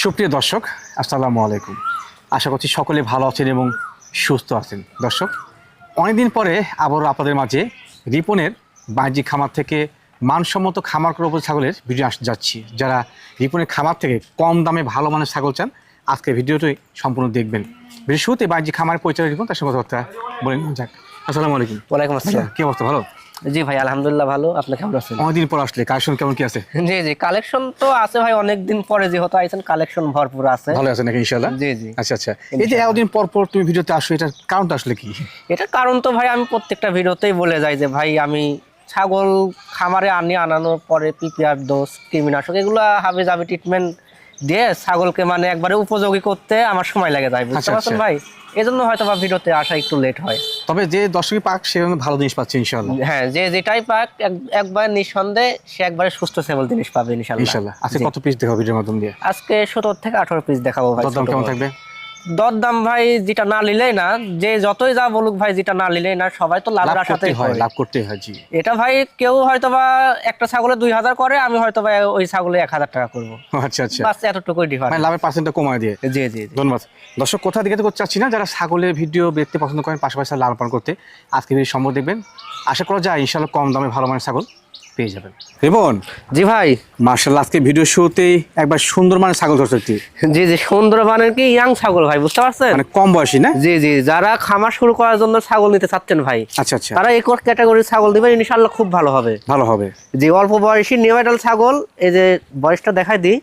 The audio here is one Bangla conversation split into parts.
সুপ্রিয় দর্শক, আসসালামু আলাইকুম। আশা করছি সকলে ভালো আছেন এবং সুস্থ আছেন। দর্শক, অনেকদিন পরে আবারও আপনাদের মাঝে রিপনের বাণিজ্যিক খামার থেকে মানসম্মত খামার করা ছাগলের ভিডিও যাচ্ছি। যারা রিপনের খামার থেকে কম দামে ভালো মানের ছাগল চান, আজকে ভিডিওটি সম্পূর্ণ দেখবেন। বিশেষ শুরুতে বাণিজ্যিক খামারের পরিচয় রিপন, তার সঙ্গে কথাবার্তা বলেন যাক। আসসালামু আলাইকুম। ওয়ালাইকুম আসসালাম। কি অবস্থা? ভালো? জি ভাই, আলহামদুলিল্লাহ ভালো। আপনি কেমন আছেন? অনেকদিন পর আসলে কালেকশন কেমন কি আছে? জি জি, কালেকশন তো আছে ভাই, অনেকদিন পরে যেহেতু আইছেন কালেকশন ভরপুর আছে। ভালো আছে নাকি ইনশাআল্লাহ? জি জি। আচ্ছা আচ্ছা, এই যে এতদিন পর পর তুমি ভিডিওতে আসো, এটার কারণটা আসলে কি? এটার কারণ তো ভাই আমি প্রত্যেকটা ভিডিওতেই বলে যাই যে ভাই আমি ছাগল খামারে আনানোর পরে পিপিআর ডোজ, কৃমিনাশক এগুলো হাবি জাবি ট্রিটমেন্ট দিয়ে ছাগলকে মানে একবারে উপযোগী করতে আমার সময় লাগে যায়, বুঝতে পারছেন ভাই। এজন্য হয়তো বা ভিডিওতে আসা একটু লেট হয়। তবে যে দর্শকই পাক সে ভালো জিনিস পাচ্ছে ইনশাআল্লাহ। হ্যাঁ, যে যেটাই পাক একবার নিঃসন্দেহে সে একবারে সুস্থ সবল জিনিস পাবে ইনশাআল্লাহ। ইনশাআল্লাহ। আজকে কত পিস দেখাবো ভিডিওর মাধ্যম দিয়ে? আজকে 17 থেকে 18 পিস দেখাবো ভাই। দাম কেমন থাকবে? দরদাম ভাই যেটা না নিলেই না, যে যতই যা বলুক ভাই, যেটা না নিলেই না, সবাই তো লাভের আশাতেই হয়, লাভ করতে হয়। জি, এটা ভাই কেউ হয়তো বা একটা ছাগলে 2000 করে, আমি হয়তো বা ওই ছাগলে 1000 টাকা করবো। আচ্ছা আচ্ছা, বাস এতটুকুই ডিফারেন্স, মানে লাভের পার্সেন্টটা কমায় দিয়ে। জি জি। ধন্যবাদ দর্শক। কোথা দিকে তো চাচ্ছি না, যারা ছাগলের ভিডিও দেখতে পছন্দ করেন, পাশাপাশি লালন পালন করতে আজকে ভিডিও সম্ভব দেখবেন। আশা করা যায় ইনশাআল্লাহ কম দামে ভালো মানের ছাগল পেয়ে যাবেন। রিপন, জি ভাই, মাশাআল্লাহ আজকে ভিডিও শুরুতেই একবার সুন্দর মানের ছাগল ধরছে। জি জি, সুন্দর মানের কি ইয়াং ছাগল ভাই, বুঝতে পারছেন? মানে কম বয়সী না? জি জি, যারা খামার শুরু করার জন্য ছাগল নিতে চাচ্ছেন ভাই, আচ্ছা আচ্ছা, তারা এই ক্যাটাগরির ছাগল দিবেন, ইনশাআল্লাহ খুব ভালো হবে। ভালো হবে। জি, অল্প বয়সী নিউ আইডাল ছাগল। এই যে বয়সটা দেখাই দিই,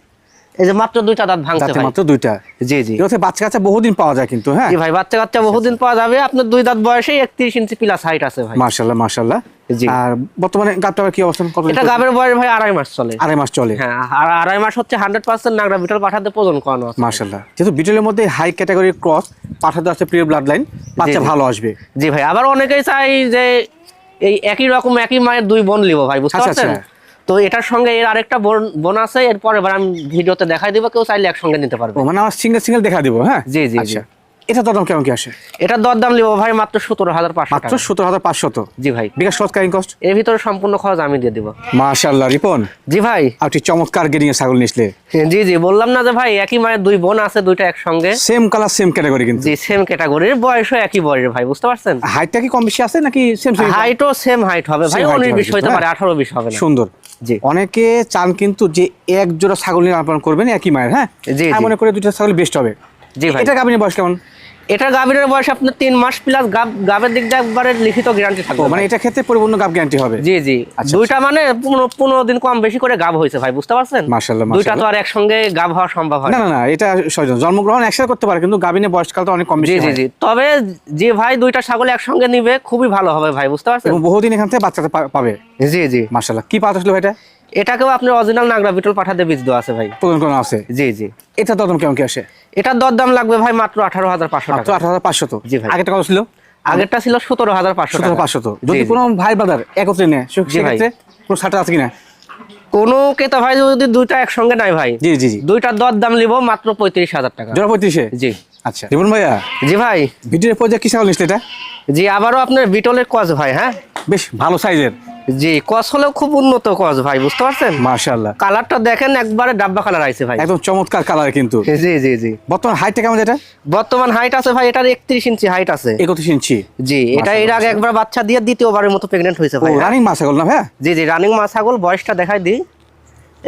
এই যে মাত্র 2টা দাঁত ভাঙছে ভাই, মাত্র 2টা। জি জি। এর বাচ্চা কাচ্চা বহুদিন পাওয়া যায় কিন্তু। হ্যাঁ জি ভাই, বাচ্চা কাচ্চা বহুদিন পাওয়া যাবে। আপনার 2 দাঁত বয়সে 31 ইঞ্চি প্লাস হাইট আছে ভাই। মাশাআল্লাহ মাশাআল্লাহ। জি। আর বর্তমানে গাবটার কি অবস্থা? এটা গাবের বয়স ভাই 2.5 মাস চলে। 2.5 মাস চলে। হ্যাঁ, আর 2.5 মাস হচ্ছে 100% নাগরা বিটল পাঠাতে প্রজন করানো আছে। মাশাআল্লাহ। যেহেতু বিটলের মধ্যে হাই ক্যাটাগরির ক্রস পাঠাতে আছে, প্রিয় ব্লাড লাইন, বাচ্চা ভালো আসবে। জি ভাই, আবার অনেকেই চাই যে এই একই রকম একই মায়ের 2 বোন লিবো ভাই, বুঝতে পারছেন? তো এটার সঙ্গে এর আরেকটা বোন আছে, এরপরে আমি ভিডিওতে দেখাই দিব, কেউ চাইলে একসঙ্গে নিতে পারবে। মানে আমার সিঙ্গেল দেখা দিব। হ্যাঁ জি জি। আচ্ছা, এটা দরদাম কেমন কি আসে? এটা দরদাম লিবো ভাই মাত্র 17,500 মাত্র 17,500। জি ভাই, বিকাশ খরচ ক্যারিং কস্ট এর ভিতরে সম্পূর্ণ খরচ আমি দিয়ে দিব। মাশাআল্লাহ। রিপন, জি ভাই, আপনি চমৎকার গেডিং এর ছাগল নিছলে। জি জি, বললাম না যে ভাই একই মায়ের 2 বোন আছে, 2টা একসঙ্গে, সেম কালার সেম ক্যাটাগরি কিন্তু। জি, সেম ক্যাটাগরির, বয়সও একই বয়সের ভাই, বুঝতে পারছেন? হাইটটা কি কম বেশি আছে নাকি সেম সেম? হাইটও সেম হাইট হবে ভাই, 19-20 হইতে পারে, 18-20 হবে না। সুন্দর। জি, অনেকে চান কিন্তু যে এক জোড়া ছাগল নিয়ে লালন করবেন একই মায়ের। হ্যাঁ জি, আমি মনে করি 2টা ছাগল বেস্ট হবে। জি ভাই। এটা গাবিনের বয়স কেমন? এটা গাভীরের বয়স আপনার 3 মাস প্লাস, গাবের দিক দিয়ে একবারে লিখিত গ্যারান্টি থাকবে। মানে এটা ক্ষেত্রে পরিপূর্ণ গাব গ্যারান্টি হবে। জি জি, আচ্ছা, 2টা মানে 15 দিন কম বেশি করে গাব হয়েছে ভাই, বুঝতে পারছেন? মাশাআল্লাহ 2টা তো আর একসঙ্গে গাব হওয়া সম্ভব হয় না না না, এটা জন্মগ্রহণ একসাথে করতে পারে, কিন্তু গাবিনের বয়সকালটা অনেক কম বেশি জি জি হয়। জি। তবে যে ভাই 2টা ছাগল একসঙ্গে নিবে খুবই ভালো হবে ভাই, বুঝতে পারছেন? এবং বহুদিন এখান থেকে বাচ্চাটা পাবে। জি জি। মাশাআল্লাহ। কি পাওয়া আসলে এটা? এটাকেও আপনি অরিজিনাল নাগরা বিটল পাঠাতে বীজ দেওয়া আছে ভাই। প্রদান করা আছে। জি জি। এটা দরদাম কেমন কি আসে? এটার দরদাম লাগবে ভাই মাত্র 18,500 মাত্র টাকা। 18,500। জি ভাই। আগেরটা কত ছিল? আগেরটা ছিল 17,500 টাকা। 17,500। যদি কোনো ভাই ব্রাদার একত্রে নেয় সেক্ষেত্রে কোনো ছাড় আছে কিনা? কোনো ক্রেতা ভাই যদি 2টা একসঙ্গে নাই ভাই, জি জি জি, 2টার দরদাম নিব মাত্র 35,000 টাকা। জোড়া 35-এ? জি। আচ্ছা রিপন ভাইয়া, জি ভাই। ভিডিওর পর্যায়ে কি ছাগল নিচ্ছে এটা? জি, আবারও আপনার বিটলের কস ভাই। হ্যাঁ, বেশ ভালো সাইজের। জি, কস হলেও খুব উন্নত কস ভাই, বুঝতে পারছেন? মাশাআল্লাহ। কালারটা দেখেন, একবারে ডাব্বা কালার আইছে ভাই, একদম চমৎকার কালার কিন্তু। জি জি জি। বর্তমান হাইটটা কেমন এটা? বর্তমান হাইট আছে ভাই এটার 31 ইঞ্চি হাইট আছে। 31 ইঞ্চি। জি, এটা এর আগে একবার বাচ্চা দিয়ে দ্বিতীয়বারের মতো প্রেগন্যান্ট হয়েছে ভাই। রানিং মা ছাগল না ভাই? জি জি, রানিং মা ছাগল। বয়সটা দেখাই দিই,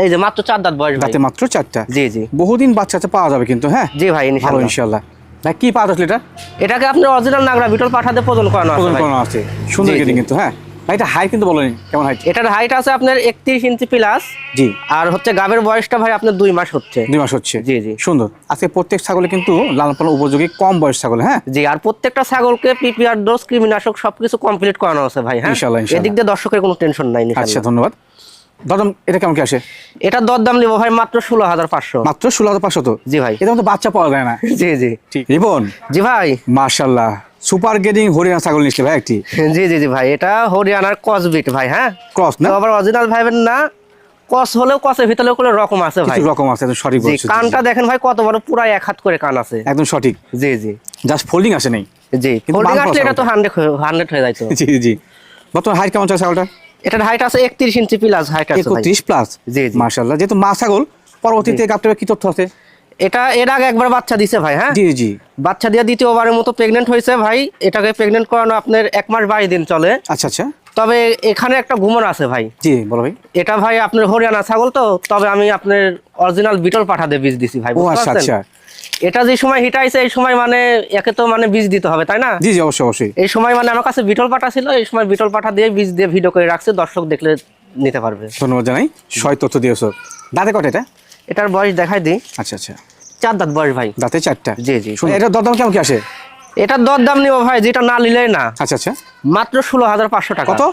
এই যে মাত্র 4 দাঁত বয়স ভাই। দাঁতে মাত্র 4টা। জি জি। বহুদিন বাচ্চা পাওয়া যাবে কিন্তু। হ্যাঁ জি ভাই, ভালো ইনশাআল্লাহ। ইনশাআল্লাহ। ভাই কি পাওয়া আসলে এটা? এটাকে আপনি অরিজিনাল নাগরা বিটল পাঠাতে প্রদান করানো আছে প্রদান ভাই। করানো আছে। সুন্দর জি, গেটিং জি। কিন্তু। হ্যাঁ ভাই, এটা হাইট কিন্তু বলেনি কেমন হাইট? এটার হাইট আছে আপনার 31 ইঞ্চি প্লাস। জি। আর হচ্ছে গাবের বয়সটা ভাই আপনার 2 মাস হচ্ছে। 2 মাস হচ্ছে। জি জি। সুন্দর। আজকে প্রত্যেক ছাগলে কিন্তু লালন পালন উপযোগী কম বয়স ছাগল। হ্যাঁ জি, আর প্রত্যেকটা ছাগলকে পিপিআর ডোজ, কৃমিনাশক সবকিছু কমপ্লিট করানো আছে ভাই। হ্যাঁ ইনশাআল্লাহ, ইনশাআল্লাহ। এদিক দিয়ে দর্শকের কোনো টেনশন নাই আচ্ছা ইনশাআল্লাহ। ধন্যবাদ। দাদা এটা কেমন কি আসে? এটা দরদাম নিব ভাই মাত্র 16,500। মাত্র 16,500। জি ভাই। এর মধ্যে বাচ্চা পাওয়া যায় না। জি জি। ঠিক রিপন, জি ভাই। মাশাআল্লাহ সুপার গেটিং হরিয়ানা ছাগল নিচ্ছে ভাই একটি। জি জি জি ভাই, এটা হরিয়ানার ক্রস বিট ভাই। হ্যাঁ, ক্রস না? আবার অরিজিনাল ভাইবেন না, ক্রস হলেও ক্রসের ভিতরেও কোনো রকম আছে ভাই। কিছু রকম আছে, একদম সঠিক জি, বলছেন। কানটা দেখেন ভাই কত বড়, পুরো 1 হাত করে কান আছে। একদম সঠিক। জি জি। জাস্ট ফোল্ডিং আসে নাই। জি, কিন্তু ফোল্ডিং বাম আসলে এটা তো পাশে 100 হয়ে যাইতো। জি জি। বর্তমান হাইট কেমন চলে ছাগলটা? এটার হাইট আছে 31 ইঞ্চি প্লাস হাইট আছে ভাই। 31 প্লাস। জি জি। মাশাআল্লাহ। যেহেতু মা ছাগল, পরবর্তীতে গাবটার কি তথ্য আছে? এটা এর আগে একবার বাচ্চা দিছে ভাই, হ্যাঁ জি জি। বাচ্চা দিয়ে দ্বিতীয়বারের মতো প্রেগনেন্ট হয়েছে ভাই। এটাকে প্রেগনেন্ট করানো আপনার 1 মাস 22 দিন চলে। আচ্ছা আচ্ছা। তবে এখানে একটা গুমর আছে ভাই। জি বলো ভাই। এটা ভাই আপনার হরিয়ানা ছাগল তো, তবে আমি আপনার অরিজিনাল বিটল পাঠা দিয়ে বীজ দিছি ভাই, ও বুঝতে আচ্ছা পারছেন? আচ্ছা। এটা যে সময় হিটাইছে এই সময় মানে একে তো মানে বীজ দিতে হবে তাই না? জি জি অবশ্যই অবশ্যই। এই সময় মানে আমার কাছে বিটল পাঠা ছিল, এই সময় বিটল পাঠা দিয়ে বীজ দিয়ে ভিডিও করে রাখছে, দর্শক দেখলে নিতে পারবে। ধন্যবাদ জানাই, সয় তথ্য দিয়েছো। দাঁতে কটা এটা? এটার বয়স দেখাই দিই। আচ্ছা আচ্ছা। 4 দাঁত বয়স ভাই। দাঁতে 4টা। জি জি। এটা দরদাম কেমন কি আসে? এটার দর দাম নিব ভাই, যেটা না নিলেই না। আচ্ছা আচ্ছা। মাত্র 16,500 টাকা। কত?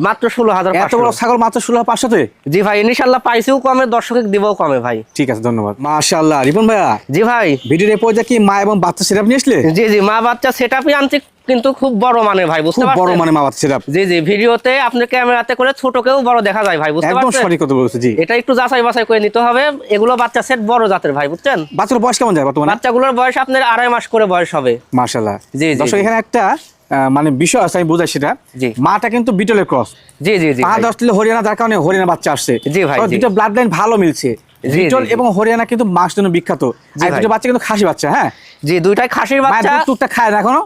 মাত্র 16,500। এত বড় ছাগল মাত্র 16,500 তে? জি ভাই, ইনশাআল্লাহ পাইছেও কমে, দর্শকে দিবও কমে ভাই। ঠিক আছে ধন্যবাদ। মাশাআল্লাহ রিপন ভাইয়া, জি ভাই। ভিডিওর এই পর্যায়ে কি মা এবং বাচ্চা সেটআপ নিয়ে আসলে? জি জি, মা বাচ্চা সেটআপই আনছি, কিন্তু খুব বড় মানে ভাই, বুঝতে খুব পারছেন? বড় মানে মা বাচ্চা সেটআপ। জি জি, ভিডিওতে আপনি ক্যামেরাতে করে ছোটকেও বড় দেখা যায় ভাই, বুঝতে একদম পারছেন? সঠিক কথা বলেছো। জি। এটা একটু যাচাই বাছাই করে নিতে হবে। এগুলো বাচ্চা সেট বড় জাতের ভাই, বুঝছেন? বাচ্চার বয়স কেমন যায় বর্তমানে? বাচ্চাগুলোর বয়স আপনার 2.5 মাস করে বয়স হবে। মাশাআল্লাহ। জি জি। দর্শক এখানে একটা মানে বিষয় আছে, আমি বুঝাই সেটা। জি। মাটা কিন্তু বিটলের ক্রস। জি জি জি পা ভাই। 10 কিলো হরিয়ানা, যার কারণে হরিয়ানা বাচ্চা আসছে। জি ভাই, জি। দুটো ব্লাড লাইন ভালো মিলছে। জি, বিটল জি, জি। এবং হরিয়ানা কিন্তু মাংস জন্য বিখ্যাত। জি আর ভাই। দুটো বাচ্চা কিন্তু খাসি বাচ্চা। হ্যাঁ জি, দুইটাই খাসির মায়ের বাচ্চা। দুধ টুকটাক খায় না এখনো?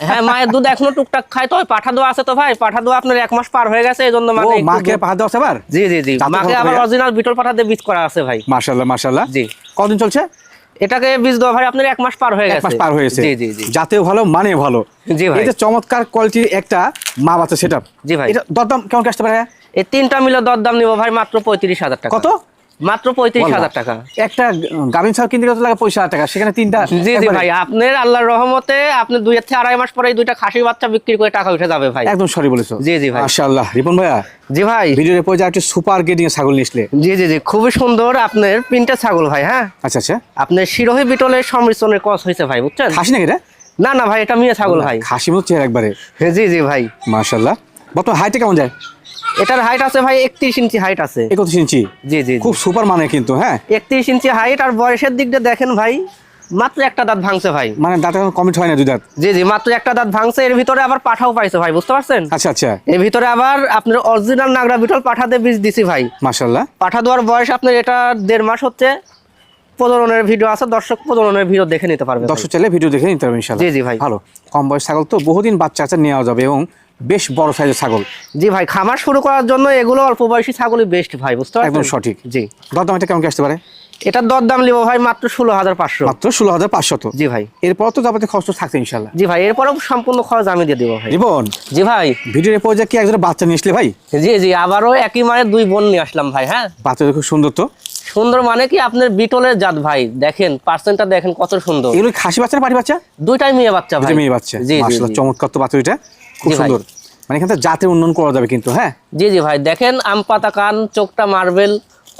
হ্যাঁ, মায়ের দুধ এখনো টুকটাক খায়, তো পাঠা দোয়া আছে তো ভাই, পাঠা দোয়া আপনার 1 মাস পার হয়ে গেছে, এই জন্য ও মানে একটু মাকে দুধ- পা দেওয়া আছে আবার? জি জি জি, দাঁতে মাকে কত আবার ভাইয়া? অরিজিনাল বিটল পাঠা দিয়ে বীজ করা আছে ভাই। মাশাআল্লাহ মাশাআল্লাহ। জি। কতদিন চলছে? এটাকে বীজ দেওয়া ভাই আপনার 1 মাস পার হয়ে 1 গেছে। মাস পার হয়েছে। জি জি জি। জাতেও ভালো, মানে ভালো। জি ভাই। এই যে চমৎকার কোয়ালিটির একটা মা বাচ্চা সেটআপ। জি ভাই। এটা দরদাম কেমন কি আসতে পারে? এই 3টা মিলে দরদাম নিব ভাই মাত্র 35,000 টাকা। কত? মাত্র 35,000 টাকা। একটা গাভিন ছাগল কিনতে কত লাগে? 35,000 টাকা। সেখানে 3টা। জি জি ভাই, আপনার আল্লাহর রহমতে আপনি 2 থেকে 2.5 মাস পরে এই 2টা খাসির বাচ্চা বিক্রি করে টাকা উঠে যাবে ভাই। একদম সরি বলেছো। জি জি ভাই। মাশাআল্লাহ রিপন ভাইয়া, জি ভাই। ভিডিওর পর্যায়ে একটা সুপার গ্রেডিং এর ছাগল নিয়ে আসলে। জি জি জি, খুবই সুন্দর আপনার প্রিন্টের ছাগল ভাই। হ্যাঁ, আচ্ছা আচ্ছা। আপনার শিরোহী বিটলের সংমিশ্রণের ক্রস হয়েছে ভাই, বুঝছেন? খাসি নাকি এটা? না না ভাই, এটা মেয়ে ছাগল ভাই। খাসি মতো চেহারা একবারে। জি জি ভাই। মাশাআল্লাহ। বর্তমান হাইটে কেমন যায়? এটার হাইট আছে ভাই 31 ইঞ্চি হাইট আছে। 31 ইঞ্চি। জি জি খুব সুপার মানে কিন্তু। হ্যাঁ 31 ইঞ্চি হাইট। আর বয়সের দিক দিয়ে দেখেন ভাই, মাত্র একটা দাঁত ভাঙছে ভাই। মানে দাঁতে কমিট হয় না, 2 দাঁত। জি জি, মাত্র একটা দাঁত ভাঙছে। এর ভিতরে আবার পাঠাও পাইছে ভাই, বুঝতে পারছেন? আচ্ছা আচ্ছা। এর ভিতরে আবার আপনার অরিজিনাল নাগরা বিটল পাঠা দিয়ে বীজ দিছি ভাই। মাশাআল্লাহ। পাঠা দেওয়ার বয়স আপনার এটা 1.5 মাস হচ্ছে। প্রজননের ভিডিও আছে, দর্শক প্রজননের ভিডিও দেখে নিতে পারবে ভাই। দর্শক চাইলে ভিডিও দেখে নিতে পারবেন ইনশাআল্লাহ। জি জি ভাই। ভালো কম বয়স ছাগল তো, বহুদিন বাচ্চা কাচ্চা নেওয়া যাবে এবং বেশ বড় সাইজের ছাগল। জি ভাই, খামার শুরু করার জন্য এগুলো অল্প বয়সী ছাগলই বেস্ট ভাই, বুঝতে পারছেন? একদম সঠিক। জি। দরদাম এটা কেমন কি আসতে পারে? এটার দরদাম নিব ভাই মাত্র 16,500। মাত্র 16,500। জি ভাই। এরপর তো যাবতীয় খরচ তো থাকছে ইনশাআল্লাহ। জি ভাই, এরপরেও সম্পূর্ণ খরচ আমি দিয়ে দেবো ভাই। রিপন, জি ভাই। ভিডিওর এই পর্যায়ে কি একজন বাচ্চা নিয়ে আসলে ভাই? জি জি, আবারও একই মায়ের 2 বোন নিয়ে আসলাম ভাই। হ্যাঁ, বাচ্চাটা খুব সুন্দর তো। সুন্দর মানে কি আপনার বিটলের জাত ভাই, দেখেন পার্সেন্টটা দেখেন কত সুন্দর। এগুলো খাসি বাচ্চা না পাটি বাচ্চা? দুইটাই মেয়ে বাচ্চা ভাই। দুটো মেয়ে বাচ্চা। জি জি মাশাআল্লাহ জি। চমৎকার তো বাচ্চা দুইটা, খুব জি ভাই। সুন্দর। মানে এখানে তো জাতের উন্নয়ন করা যাবে কিন্তু। হ্যাঁ জি জি ভাই, দেখেন আম পাতা কান, চোখটা মার্বেল।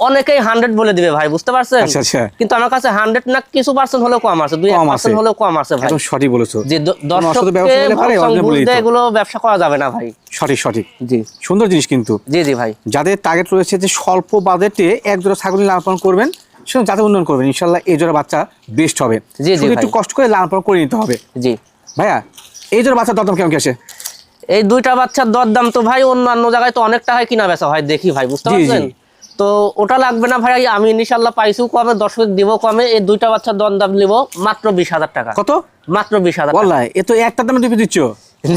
অনেকেই 100 বলে দিবে ভাই, বুঝতে পারছেন? আচ্ছা আচ্ছা। কিন্তু আমার কাছে 100 না, কিছু পার্সেন্ট হলেও কম আছে, 2-1% হলেও কম আছে ভাই। একদম সঠিক বলেছো। যে কোনো অসাধু দর্শককে ব্যবসা করলে পারে, অন্য বলে দিত। বুঝতে এগুলো ব্যবসা করা যাবে না ভাই। সঠিক সঠিক। জি সুন্দর জিনিস কিন্তু। জি জি ভাই। যাদের টার্গেট রয়েছে যে স্বল্প বাজেটে এক জোড়া ছাগল লালন পালন করবেন, সেটা যাতে উন্নয়ন করবেন ইনশাআল্লাহ, এই জোড়া বাচ্চা বেস্ট হবে। জি জি শুধু একটু ভাই। কষ্ট করে লালন পালন করে নিতে হবে। জি, ভাইয়া এই জোড়া বাচ্চার দরদাম কেমন কি আসে? এই 2টা বাচ্চার দরদাম তো ভাই অন্যান্য জায়গায় তো অনেক টাকায় কিনা বেচা হয়, দেখি ভাই, বুঝতে জি, জি। পারছেন? তো ওটা লাগবে না ভাই, আমি ইনশাআল্লাহ পাইছিও কমে, দর্শক দিব কমে। এই 2টা বাচ্চার দরদাম নিব মাত্র 20,000 টাকা। কত? মাত্র 20,000 টাকা। বললাই এ তো একটা দামে দুটো দিচ্ছ।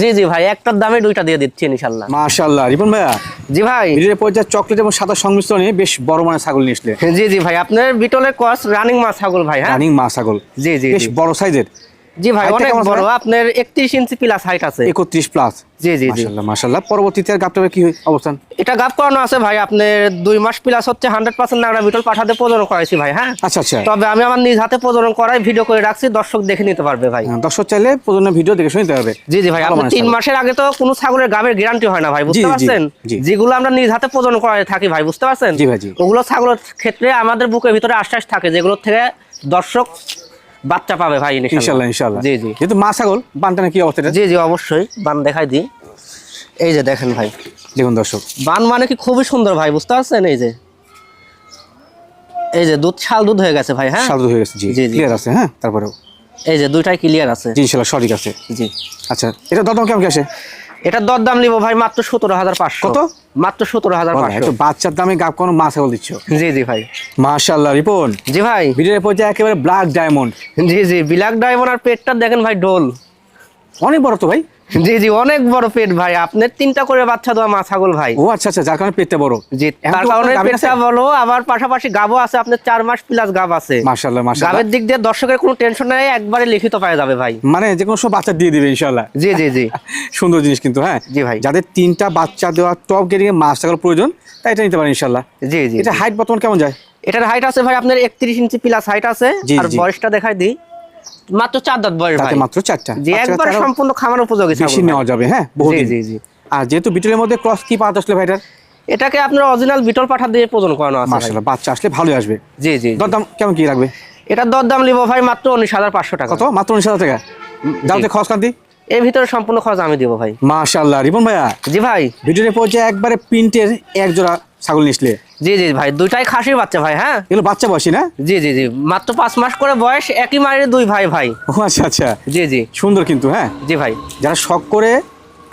জি জি ভাই, একটার দামে 2টা দিয়ে দিচ্ছি ইনশাআল্লাহ। মাশাআল্লাহ। রিপন ভাইয়া, জি ভাই। ভিডিওর পর্যায়ে চকলেট এবং সাদা সংমিশ্রণে বেশ বড় মানের ছাগল নিয়ে আসলে। জি জি ভাই, আপনার বিটলের কস রানিং মাছ ছাগল ভাই। হ্যাঁ রানিং মা ছাগল। জি জি বেশ জি। বড় সাইজের। জি ভাই, হাইটটা অনেক কেমন আছে বড়, ভাই? আপনার 31 ইঞ্চি প্লাস হাইট আছে। 31 প্লাস। জি জি জি। মাশাআল্লাহ মাশাআল্লাহ। পরবর্তীতে আর গাবটাবে কি অবস্থান? এটা গাব করানো আছে ভাই, আপনার 2 মাস প্লাস হচ্ছে। 100% নাগরা বিটল পাঠাতে প্রজনন করাইছি ভাই। হ্যাঁ, আচ্ছা আচ্ছা। তবে আমি আমার নিজ হাতে প্রজনন করাই ভিডিও করে রাখছি, দর্শক দেখে নিতে পারবে ভাই। দর্শক চাইলে প্রয়োজনীয় ভিডিও দেখে শুনতে হবে। জি জি ভাই, ভালো আপনার মানের 3 ছাগল। মাসের আগে তো কোনো ছাগলের গাবের গ্যারান্টি হয় না ভাই, বুঝতে জি, জি, পারছেন? জি। যেগুলো আমরা নিজ হাতে প্রজনন করাই থাকি ভাই, বুঝতে পারছেন? জি ভাই, জি। ওগুলো ছাগলের ক্ষেত্রে আমাদের বুকের ভিতরে আশ্বাস থাকে, যেগুলোর থেকে দর্শক বাচ্চা পাবে ভাই ইনশাআল্লাহ ইনশাআল্লাহ। জি জি যেহেতু মা ছাগল, বানটানা কি অবস্থা? জি জি, অবশ্যই। বান দেখাই দিই। এই যে দেখেন ভাই, দেখুন দর্শক, বান মানে কি খুবই সুন্দর ভাই, বুঝতে পারছেন? এই যে দুধ, শাল দুধ হয়ে গেছে ভাই। হ্যাঁ, সাদু হয়ে গেছে। জি জি, জি। ক্লিয়ার আছে। হ্যাঁ তারপরেও এই যে 2টাই ক্লিয়ার আছে। জি ইনশাআল্লাহ সঠিক আছে। জি, আচ্ছা এটা দরদাম কেমন কি আসে? এটা দরদাম নিব ভাই মাত্র 17,500। কত? মাত্র 17,500। তো বাচ্চার দামে গাব কোনো মা ছাগল দিচ্ছ। জি জি ভাই। মাশাআল্লাহ রিপন, জি ভাই। ভিডিওর পর্যায়ে একেবারে ব্ল্যাক ডায়মন্ড। জি জি, ব্ল্যাক ডায়মন্ড। আর পেটটা দেখেন ভাই, ডোল অনেক বড় তো ভাই। জি জি, অনেক বড় পেট ভাই। আপনার 3টা করে বাচ্চা দেওয়া মা ছাগল ভাই। ও আচ্ছা আচ্ছা, যার কারণে পেটটা বড়। জি, তার কারণে পেটটা বলো। আবার পাশাপাশি গাবও আছে, আপনার 4 মাস প্লাস গাব আছে। মাশাআল্লাহ মাশাআল্লাহ। গাবের দিক দিয়ে দর্শকের কোনো টেনশন নাই, একবারে লিখিত পাওয়া যাবে ভাই। মানে যে কোনো সব বাচ্চা দিয়ে দিবে ইনশাআল্লাহ। জি জি জি। সুন্দর জিনিস কিন্তু। হ্যাঁ জি ভাই। যাদের 3টা বাচ্চা দেওয়া টপ গ্রেডিং এর মা ছাগল প্রয়োজন, তাই এটা নিতে পারেন ইনশাআল্লাহ। জি জি। এটা হাইট বর্তমান কেমন যায়? এটার হাইট আছে ভাই আপনার 31 ইঞ্চি প্লাস হাইট আছে। আর বয়সটা দেখাই দিই, মাত্র 4 দাঁত বয়স ভাই। মাত্র 4টা। জি, একবার সম্পূর্ণ খামার উপযোগী ছাগল। বেশি নেওয়া যাবে। হ্যাঁ জি জি জি। আর যেহেতু বিটলের মধ্যে ক্রস কি পাওয়া আসলে ভাইটার, এটাকে আপনার অরিজিনাল বিটল পাঠা দিয়ে প্রজন করানো আছে। মাশাআল্লাহ, বাচ্চা আসলে ভালোই আসবে। জি জি। দরদাম কেমন কি রাখবে? এটার দরদাম নিব ভাই মাত্র 19,500 টাকা। কত? মাত্র 19,000 টাকা। দামতে খরচ কান্তি এর ভিতরে সম্পূর্ণ খরচ আমি দেব ভাই। মাশাআল্লাহ রিপন ভাইয়া, জি ভাই। ভিডিওর পর্যায়ে একবারে প্রিন্টের এক জোড়া ছাগল নিসলে। জি জি ভাই, দুইটাই খাসির বাচ্চা ভাই। হ্যাঁ, এগুলো বাচ্চা বয়সী না? জি জি জি, মাত্র 5 মাস করে বয়স, একই মায়ের দুই ভাই ভাই। ও আচ্ছা আচ্ছা। জি জি। সুন্দর কিন্তু। হ্যাঁ জি ভাই। যারা শখ করে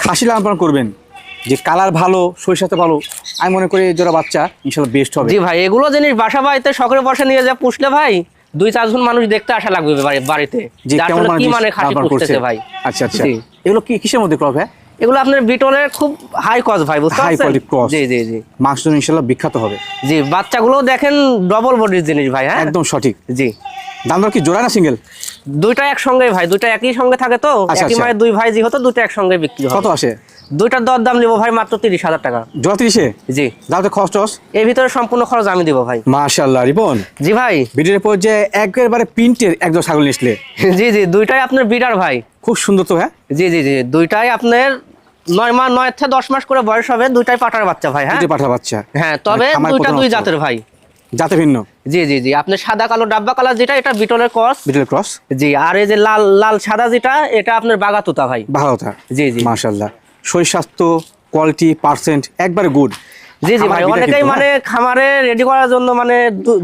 খাসি লালন পালন করবেন, যে কালার ভালো, শরীর ভালো, আমি মনে করি এই জোড়া বাচ্চা ইনশাআল্লাহ বেস্ট হবে। জি ভাই, এগুলো জিনিস বাসা বাড়িতে শখের বসে নিয়ে যা পুষলে ভাই 2-4 জন মানুষ দেখতে আসা লাগবে বাড়িতে, যে কেমন কি মানে খাসি পুষতেছে ভাই। আচ্ছা আচ্ছা। এগুলো কি কিসের মধ্যে ক্রস? হ্যাঁ এগুলো আপনার বিটলের খুব হাই ক্রস ভাই, বুঝতে হাই পারছেন? Quality cross. জি জি জি। মাংস ইনশাআল্লাহ বিখ্যাত হবে। জি, বাচ্চাগুলো দেখেন ডবল বডির জিনিস ভাই। হ্যাঁ একদম সঠিক। জি। দাম দর কি জোড়া না সিঙ্গেল? দুইটা একসঙ্গে ভাই, দুইটা একই সঙ্গে থাকে তো, একই মায়ের দুই ভাই যেহেতু দুইটা একসঙ্গে বিক্রি হয়। কত আসে? দুইটার দরদাম নিব ভাই মাত্র 30,000 টাকা। জোড়া 30-এ? জি। দামতে খরচ টস? এর ভিতরে সম্পূর্ণ খরচ আমি দিব ভাই। মাশাআল্লাহ রিপন, জি ভাই। ভিডিওর পর্যায়ে একবারে প্রিন্টের একদম ছাগল নিসলে। জি জি, দুইটাই আপনার বিডার ভাই। খুব সুন্দর তো। হ্যাঁ জি জি জি, দুইটাই আপনার 9 থেকে 10 মাস করে বয়স হবে, দুইটাই পাটার বাচ্চা ভাই। হ্যাঁ পাঠা বাচ্চা। হ্যাঁ, তবে দুইটা দুই জাতের ভাই। জাতে ভিন্ন। জি জি জি, আপনার সাদা কালো ডাব্বা কালার যেটা, এটা বিটলের ক্রস। বিটলের ক্রস। জি। আর এই যে লাল লাল সাদা যেটা, এটা আপনার বাগাতুতা ভাই। বাগাতুতা। জি জি। মাশাআল্লাহ, শরীর স্বাস্থ্য কোয়ালিটি পার্সেন্ট একবারে গুড। জি জি ভাই, অনেকেই মানে খামারে রেডি করার জন্য মানে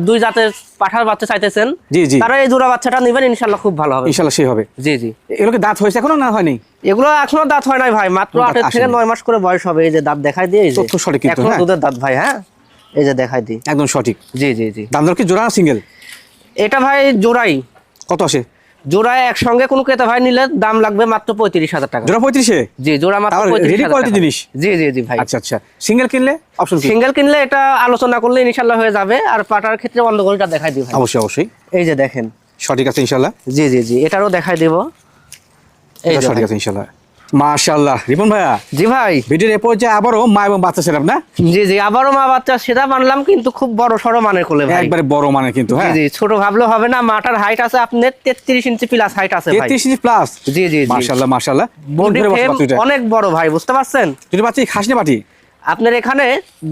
দুই জাতের পাঠার বাচ্চা চাইতেছেন, জি জি, তারা এই জোড়া বাচ্চাটা নেবেন, ইনশাআল্লাহ খুব ভালো হবে। ইনশাআল্লাহ সেই হবে। জি জি। এগুলো কি দাঁত হয়েছে এখনো না হয়নি? এগুলো এখনো দাঁত হয় নাই ভাই, মাত্র 8 থেকে 9 মাস করে বয়স হবে। এই যে দাঁত দেখাই দিয়ে, এই যে তথ্য সঠিক কিন্তু। এখনো দুধের দাঁত ভাই। হ্যাঁ এই যে দেখাই দিই, একদম সঠিক। জি জি জি। দাম দর কি জোড়া না সিঙ্গেল? এটা ভাই জোড়াই। কত আসে? জোড়ায় একসঙ্গে কোনো ক্রেতা ভাই নিলে দাম লাগবে মাত্র 35,000 টাকা। জোড়া 35-এ? জি, জোড়া মাত্র 35,000 টাকা জিনিস। জি জি জি ভাই। আচ্ছা আচ্ছা। সিঙ্গেল কিনলে অপশন কি? সিঙ্গেল কিনলে এটা আলোচনা করলে ইনশাআল্লাহ হয়ে যাবে। আর পাটার ক্ষেত্রে অন্য গরুটা দেখাই দিই ভাই। অবশ্যই অবশ্যই। এই যে দেখেন, সঠিক আছে ইনশাআল্লাহ। জি জি জি, এটারও দেখাই দেব। এই যে সঠিক আছে ইনশাআল্লাহ। মাশাআল্লাহ রিপন ভাইয়া, জি ভাই। ভিডিওর এ পর্যায়ে আবারও মা এবং বাচ্চা সেটআপ না? জি জি, আবারও মা বাচ্চা সেটা মানলাম, কিন্তু খুব বড় সড়ো মানের কোলে ভাই। একবারে বড় মানে কিন্তু। জি হ্যাঁ জি, ছোট ভাবলে হবে না। মাটার হাইট আছে আপনার 33 ইঞ্চি প্লাস হাইট আছে ভাই। 33 ইঞ্চি প্লাস? জি জি জি। মাশাআল্লাহ মাশাআল্লাহ। বডি ফ্রেম অনেক বড় ভাই, বুঝতে পারছেন? যদি বাচ্চা খাসি না পাটি? আপনার এখানে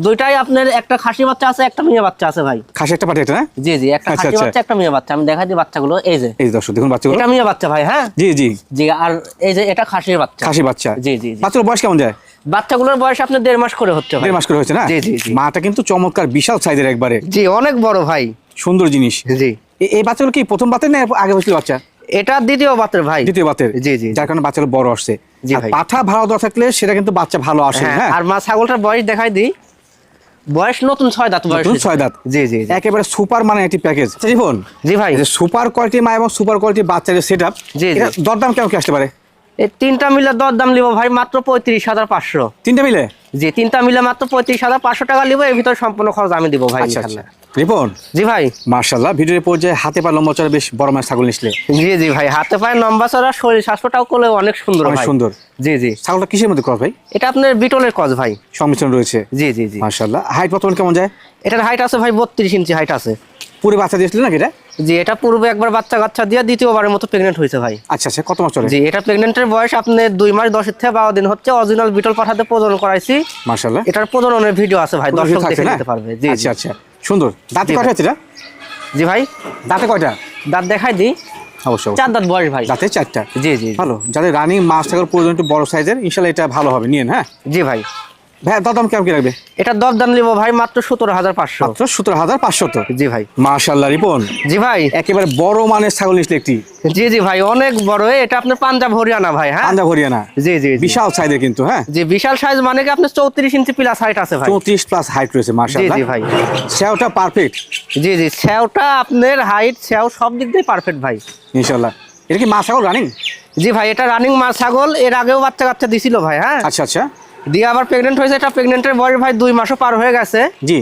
দুইটাই, আপনার একটা খাসি বাচ্চা আছে, একটা মেয়ে বাচ্চা আছে ভাই। খাসি একটা পাটি একটা না? জি জি, একটা খাসি বাচ্চা একটা মেয়ে বাচ্চা। আমি দেখাই দিই বাচ্চাগুলো। এই যে, এই দর্শক দেখুন বাচ্চাগুলো। এটা মেয়ে বাচ্চা ভাই। হ্যাঁ জি জি জি। আর এই যে এটা খাসির বাচ্চা। খাসি বাচ্চা। জি জি জি। বাচ্চার বয়স কেমন যায়? বাচ্চাগুলোর বয়স আপনার 1.5 মাস করে হচ্ছে ভাই। 1.5 মাস করে হয়েছে না? জি জি জি। মাটা কিন্তু চমৎকার, বিশাল সাইজের একবারে। জি, অনেক বড় ভাই, সুন্দর জিনিস। জি। এই বাচ্চাগুলো কি প্রথম বাতের না আগে বসছিল বাচ্চা? এটা দ্বিতীয় বাতের ভাই। দ্বিতীয় বাতের। জি জি। যার কারণে বাচ্চাগুলো বড় আসছে। জি আর ভাই। পাঠা ভালো দেওয়া থাকলে সেটা কিন্তু বাচ্চা ভালো আসে। হ্যাঁ। আর মা ছাগলটার বয়স দেখাই দিই, বয়স নতুন 6 দাঁত বয়স। নতুন 6 দাঁত। জি জি। একেবারে সুপার মানে একটি প্যাকেজ। জীবন, জি ভাই। এই যে সুপার কোয়ালিটি মা এবং সুপার কোয়ালিটি বাচ্চাদের সেটআপ, জি জি। এটা দরদাম কেমন কি আসতে পারে? এই তিনটা মিলে দরদাম নিব ভাই মাত্র 35,500। তিনটা মিলে? জি, তিনটা মিলে মাত্র 35,500 টাকা নিব। এর ভিতরে সম্পূর্ণ খরচ আমি দিব ভাই ইনশাআল্লাহ। রিপন, জি ভাই। মাশাআল্লাহ, ভিডিওর পর্যায়ে হাতে পা লম্বা চড়া বেশ বড় মাছ ছাগল নিছলে। জি জি ভাই, হাতে পায়ে লম্বা চড়া, শরীর স্বাস্থ্যটাও কোলে অনেক সুন্দর ভাই। অনেক সুন্দর। জি জি। ছাগলটা কিসের মধ্যে ক্রস ভাই? এটা আপনার বিটলের ক্রস ভাই, সংমিশ্রণ রয়েছে। জি জি জি। মাশাআল্লাহ। হাইট বর্তমান কেমন যায়? এটার হাইট আছে ভাই 32 ইঞ্চি হাইট আছে। পুরো বাচ্চা দিয়েছিল নাকি এটা? জি, এটা পূর্বে একবার বাচ্চা কাচ্চা দিয়ে দ্বিতীয়বারের মতো প্রেগনেন্ট হয়েছে ভাই। আচ্ছা আচ্ছা। কত মাস চলে? জি, এটা প্রেগনেন্টের বয়স আপনার 2 মাস 10 থেকে 12 দিন হচ্ছে। অরিজিনাল বিটল পাঠাতে প্রজনন করাইছি। মাশাআল্লাহ। এটার প্রজননের ভিডিও আছে ভাই, দর্শক দেখে নিতে পারবে। জি আচ্ছা আচ্ছা, সুন্দর। দাঁতে কয়টা আছে এটা? জি ভাই। দাঁতে কয়টা? দাঁত দেখাই দিই, অবশ্যই 4 দাঁত বয়স ভাই। দাঁতে 4টা। জি জি। ভালো। যাদের রানিং মাছ ছাগল প্রয়োজন একটু বড় সাইজের, ইনশাআল্লাহ এটা ভালো হবে, নিয়েন। হ্যাঁ জি ভাই। ভাই দাম কেমন কি রাখবে? এটা দরদাম নিব ভাই মাত্র 17,500। মাত্র 17,500 তো? জি ভাই। মাশাআল্লাহ রিপন, জি ভাই। একেবারে বড় মানের ছাগল নিয়েছিল একটি। জি জি ভাই, অনেক বড়। এটা আপনার পাঞ্জাব হরিয়ানা ভাই। হ্যাঁ, পাঞ্জাব হরিয়ানা। জি জি জি। বিশাল সাইজের কিন্তু। হ্যাঁ জি, বিশাল সাইজ মানে কি আপনার 34 ইঞ্চি প্লাস হাইট আছে ভাই। 34 প্লাস হাইট রয়েছে জি মাশাআল্লাহ। জি ভাই। সেওটা পারফেক্ট। জি জি, সেওটা আপনার হাইট সেও সব দিক দিয়ে পারফেক্ট ভাই। ইনশাআল্লাহ। এটা কি মা ছাগল রানিং? জি ভাই, এটা রানিং মা ছাগল। এর আগেও বাচ্চা কাচ্চা দিছিল ভাই। হ্যাঁ, আচ্ছা আচ্ছা। দিয়ে আবার প্রেগনেন্ট হয়েছে। এটা প্রেগনেন্টের বয়স ভাই 2 মাসও পার হয়ে গেছে। জি।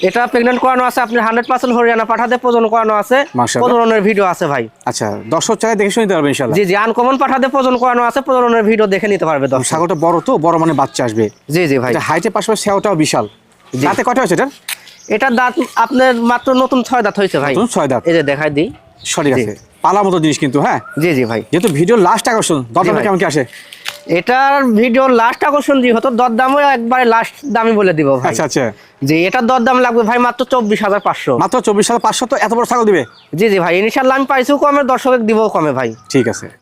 এটা প্রেগনেন্ট করানো আছে আপনার 100% হরিয়ানা পাঠাতে প্রজনন করানো আছে। মাশাআল্লাহ। প্রজননের ভিডিও আছে ভাই। আচ্ছা, দর্শক চাইলে দেখে শুনে নিতে পারবে ইনশাআল্লাহ। জি জি, আনকমন পাঠাতে প্রজনন করানো আছে, প্রজননের ভিডিও দেখে নিতে পারবে দর্শক। ছাগলটা বড় তো, বড় মানে বাচ্চা আসবে। জি জি ভাই। এটা হাইটের পাশাপাশি সেওটাও বিশাল। জি। দাঁতে কয়টা হয়েছে এটার? এটা দাঁত আপনার মাত্র নতুন 6 দাঁত হয়েছে ভাই। নতুন 6 দাঁত। এই যে দেখাই দিই। সঠিক আছে। পালার মতো জিনিস কিন্তু। হ্যাঁ জি জি ভাই। যেহেতু ভিডিও লাস্ট আকর্ষণ, দরদামটা ভাই। কেমন কি আসে? এটার ভিডিও লাস্ট আকর্ষণ যে হতো, দরদামও একবারে লাস্ট দামই বলে দিব ভাই। আচ্ছা আচ্ছা। জি, এটার দরদাম লাগবে ভাই মাত্র 24,500। মাত্র 24,500 তো? এত বড় ছাগল দিবে? জি জি ভাই, ইনশাআল্লাহ আমি পাইছিও কমে, দর্শক দিবও কমে ভাই। ঠিক আছে।